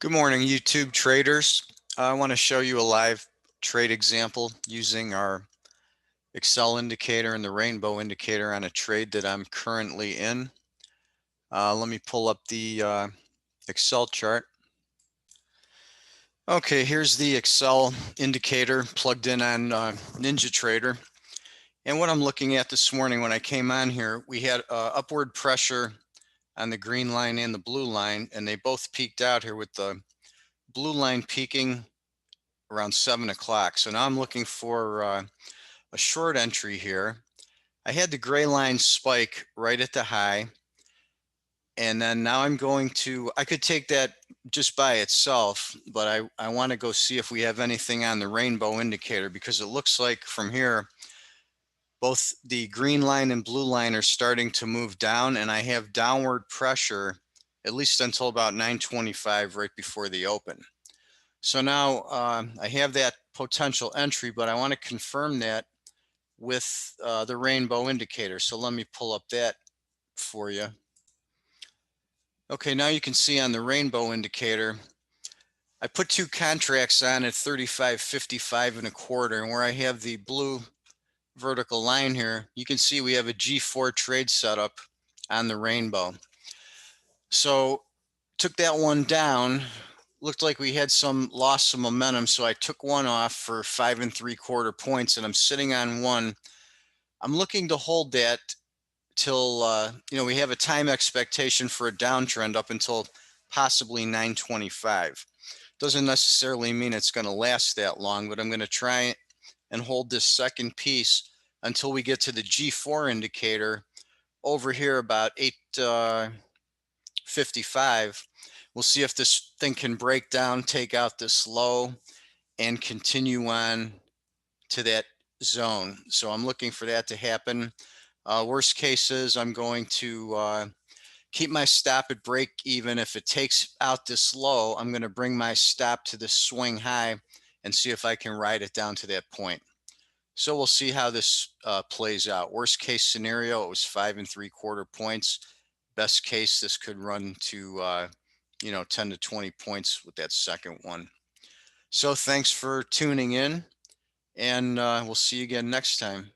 Good morning, YouTube traders. I want to show you a live trade example using our Excel indicator and the rainbow indicator on a trade that I'm currently in. Let me pull up the Excel chart. Okay, here's the Excel indicator plugged in on NinjaTrader. And what I'm looking at this morning when I came on here, we had upward pressure on the green line and the blue line, and they both peaked out here with the blue line peaking around 7 o'clock. So now I'm looking for a short entry here. I had the gray line spike right at the high. And then now I'm going to, I could take that just by itself, but I want to go see if we have anything on the rainbow indicator, because it looks like from here, both the green line and blue line are starting to move down, and I have downward pressure at least until about 9:25 right before the open. So now I have that potential entry, but I want to confirm that with the rainbow indicator. So let me pull up that for you. Okay, now you can see on the rainbow indicator, I put two contracts on at 35.55 and a quarter, and where I have the blue vertical line here, you can see we have a G4 trade setup on the rainbow. So took that one down. Looked like we had lost some momentum, so I took one off for 5 3/4 points, and I'm sitting on one. I'm looking to hold that till we have a time expectation for a downtrend up until possibly 9:25. Doesn't necessarily mean it's going to last that long, but I'm going to try and hold this second piece until we get to the G4 indicator over here about 8:55. We'll see if this thing can break down, take out this low, and continue on to that zone. So I'm looking for that to happen. Worst case is I'm going to keep my stop at break even. If it takes out this low, I'm going to bring my stop to the swing high and see if I can ride it down to that point. So we'll see how this plays out. Worst case scenario, it was 5 3/4 points. Best case, this could run to 10 to 20 points with that second one. So thanks for tuning in, and we'll see you again next time.